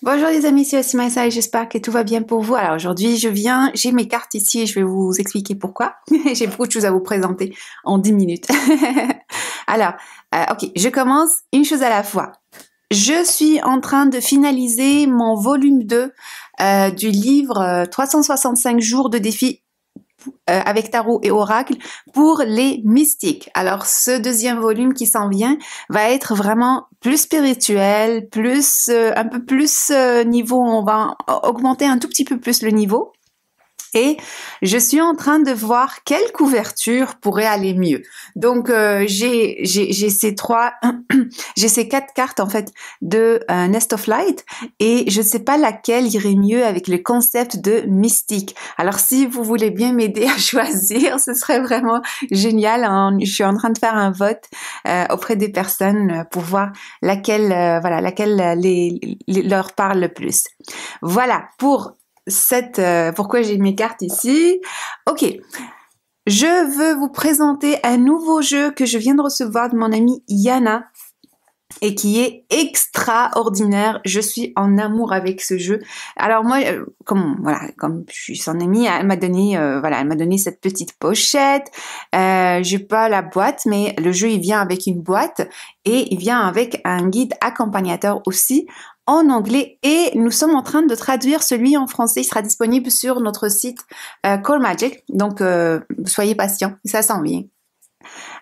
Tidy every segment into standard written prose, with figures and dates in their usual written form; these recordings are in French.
Bonjour les amis, c'est Osima et j'espère que tout va bien pour vous. Alors aujourd'hui, j'ai mes cartes ici et je vais vous expliquer pourquoi. J'ai beaucoup de choses à vous présenter en 10 minutes. Alors, ok, je commence une chose à la fois. Je suis en train de finaliser mon volume 2 du livre 365 jours de défi avec tarot et oracle pour les mystiques. Alors ce deuxième volume qui s'en vient va être vraiment plus spirituel, plus un peu plus niveau, on va augmenter un tout petit peu plus le niveau. Et je suis en train de voir quelle couverture pourrait aller mieux. Donc j'ai ces j'ai ces 4 cartes en fait de Nest of Light et je ne sais pas laquelle irait mieux avec le concept de mystique. Alors si vous voulez bien m'aider à choisir, ce serait vraiment génial. Je suis en train de faire un vote auprès des personnes pour voir laquelle leur parle le plus. Voilà pour pourquoi j'ai mes cartes ici. Ok, je veux vous présenter un nouveau jeu que je viens de recevoir de mon amie Yana et qui est extraordinaire. Je suis en amour avec ce jeu. Alors moi, comme je suis son amie, elle m'a donné cette petite pochette. J'ai pas la boîte, mais le jeu il vient avec une boîte et il vient avec un guide accompagnateur aussi en anglais et nous sommes en train de traduire celui en français. Il sera disponible sur notre site Call Magic. Donc soyez patients, ça s'en vient.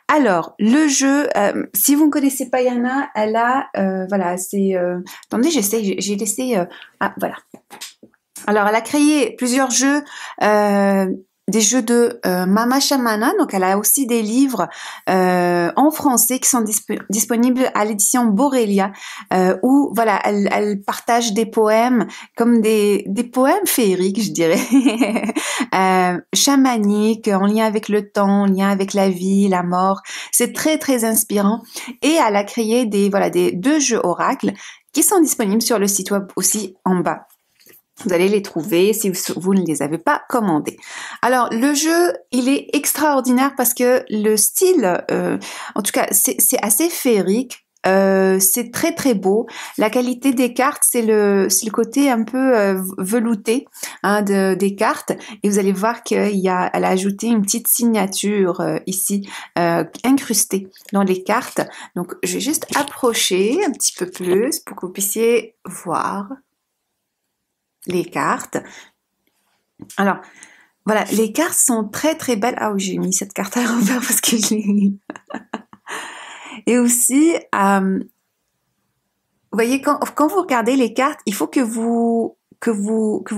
Alors, le jeu, si vous ne connaissez pas Yana, elle a, attendez, j'ai laissé, voilà. Alors, elle a créé plusieurs jeux, des jeux de Mama Shamana, donc elle a aussi des livres en français qui sont disponibles à l'édition Borelia, où voilà, elle partage des poèmes comme des poèmes féeriques, je dirais, chamaniques, en lien avec le temps, en lien avec la vie, la mort. C'est très très inspirant. Et elle a créé des 2 jeux oracles qui sont disponibles sur le site web aussi en bas. Vous allez les trouver si vous ne les avez pas commandés. Alors, le jeu, il est extraordinaire parce que le style, en tout cas, c'est assez féerique. C'est très très beau. La qualité des cartes, c'est le côté un peu velouté des cartes. Et vous allez voir elle a ajouté une petite signature ici incrustée dans les cartes. Donc, je vais juste approcher un petit peu plus pour que vous puissiez voir les cartes. Alors, voilà, les cartes sont très très belles. Ah oui, j'ai mis cette carte à l'envers parce que je l'ai... Et aussi, vous voyez, quand vous regardez les cartes, il faut que vous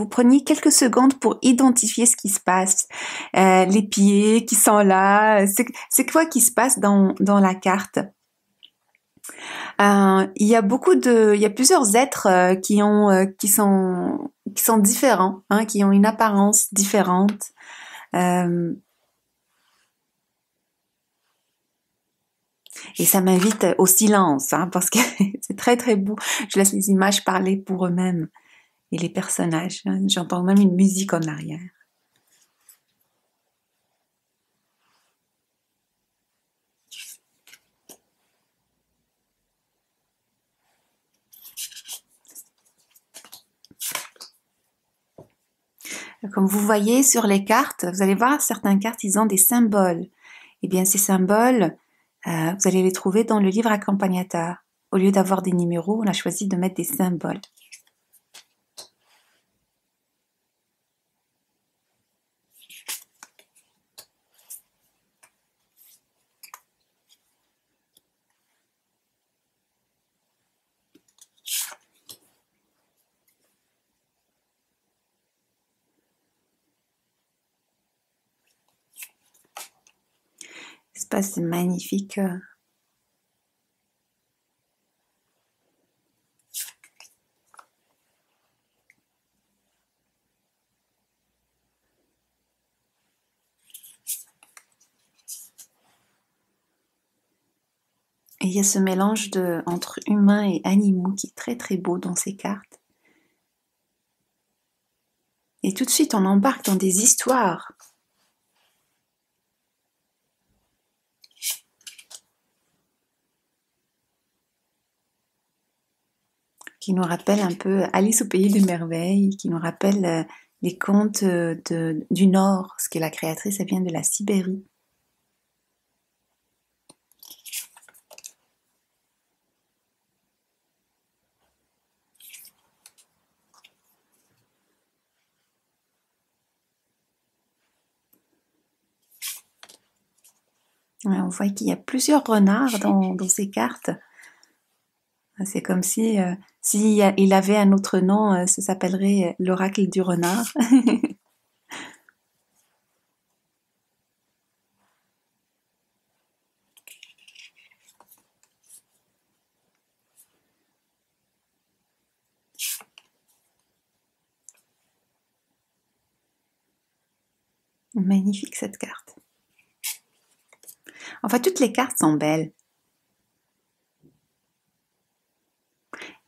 preniez quelques secondes pour identifier ce qui se passe. Les pieds qui sont là, c'est quoi qui se passe dans la carte? Il y a plusieurs êtres qui sont différents, qui ont une apparence différente. Et ça m'invite au silence, parce que c'est très très beau. Je laisse les images parler pour eux-mêmes et les personnages. J'entends même une musique en arrière. Comme vous voyez sur les cartes, vous allez voir certaines cartes, ils ont des symboles. Eh bien, ces symboles, vous allez les trouver dans le livre accompagnateur. Au lieu d'avoir des numéros, on a choisi de mettre des symboles. C'est magnifique. Et il y a ce mélange entre humains et animaux qui est très très beau dans ces cartes. Et tout de suite, on embarque dans des histoires. qui nous rappelle un peu Alice au pays des merveilles, qui nous rappelle les contes du Nord, parce que la créatrice, elle vient de la Sibérie. Ouais, on voit qu'il y a plusieurs renards dans ces cartes. C'est comme si il avait un autre nom, ça s'appellerait l'oracle du renard. Magnifique cette carte. Enfin, toutes les cartes sont belles.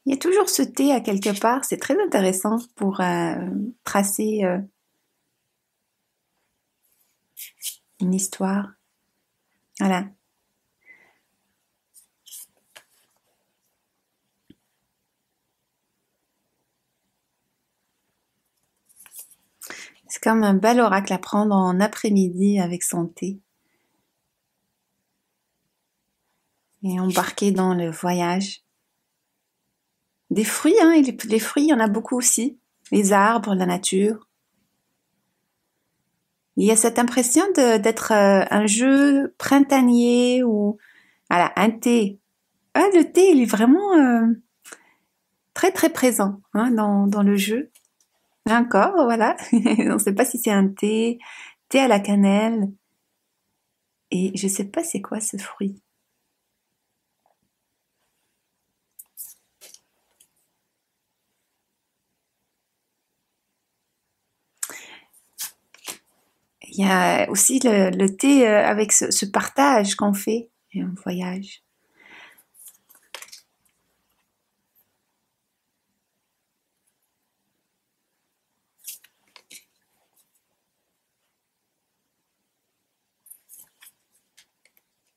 Il y a toujours ce thé à quelque part, c'est très intéressant pour tracer une histoire. Voilà. C'est comme un bel oracle à prendre en après-midi avec son thé. Et embarquer dans le voyage. Des fruits, hein, les fruits, il y en a beaucoup aussi. Les arbres, la nature. Il y a cette impression d'être un jeu printanier ou voilà, un thé. Ah, le thé, il est vraiment très très présent hein, dans le jeu. Encore, voilà. On ne sait pas si c'est un thé à la cannelle. Et je sais pas c'est quoi ce fruit. Il y a aussi le thé avec ce partage qu'on fait et un voyage.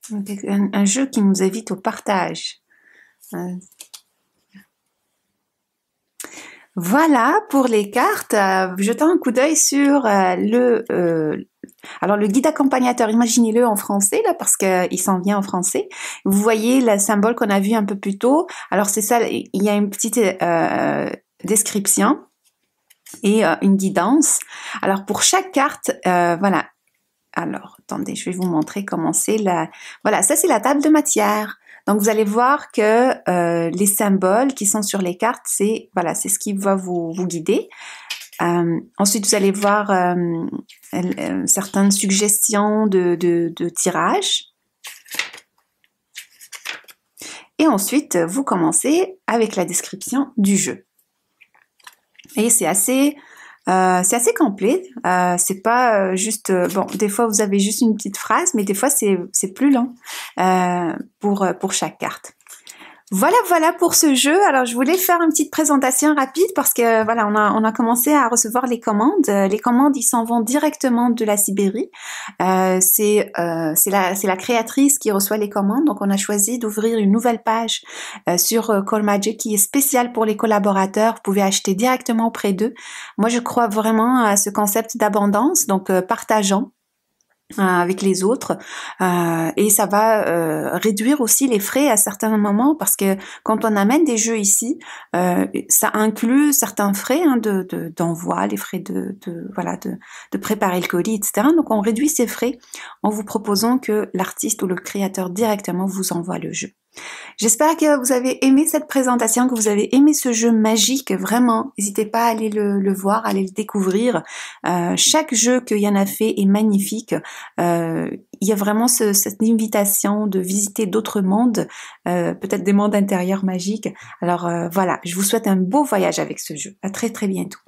Un jeu qui nous invite au partage. Voilà pour les cartes. Jetons un coup d'œil sur alors le guide accompagnateur. Imaginez-le en français là parce que il s'en vient en français. Vous voyez le symbole qu'on a vu un peu plus tôt. Alors c'est ça. Il y a une petite description et une guidance. Alors pour chaque carte, voilà. Alors, attendez, je vais vous montrer comment c'est la... Voilà, ça c'est la table de matière. Donc, vous allez voir que les symboles qui sont sur les cartes, c'est voilà, c'est ce qui va vous guider. Ensuite, vous allez voir certaines suggestions de tirage. Et ensuite, vous commencez avec la description du jeu. Et c'est assez complet. C'est pas juste bon. Des fois vous avez juste une petite phrase, mais des fois c'est plus long pour chaque carte. Voilà pour ce jeu. Alors je voulais faire une petite présentation rapide parce que voilà on a commencé à recevoir les commandes. Les commandes ils s'en vont directement de la Sibérie. C'est la créatrice qui reçoit les commandes. Donc on a choisi d'ouvrir une nouvelle page sur Call Magic qui est spéciale pour les collaborateurs. Vous pouvez acheter directement auprès d'eux. Moi je crois vraiment à ce concept d'abondance. Donc partageons avec les autres et ça va réduire aussi les frais à certains moments parce que quand on amène des jeux ici ça inclut certains frais hein, d'envoi, les frais de préparer le colis, etc. Donc on réduit ces frais en vous proposant que l'artiste ou le créateur directement vous envoie le jeu. J'espère que vous avez aimé cette présentation, que vous avez aimé ce jeu magique, vraiment. N'hésitez pas à aller le voir, à aller le découvrir. Chaque jeu que Yann a fait est magnifique. Il y a vraiment cette invitation de visiter d'autres mondes, peut-être des mondes intérieurs magiques. Alors voilà, je vous souhaite un beau voyage avec ce jeu. À très très bientôt.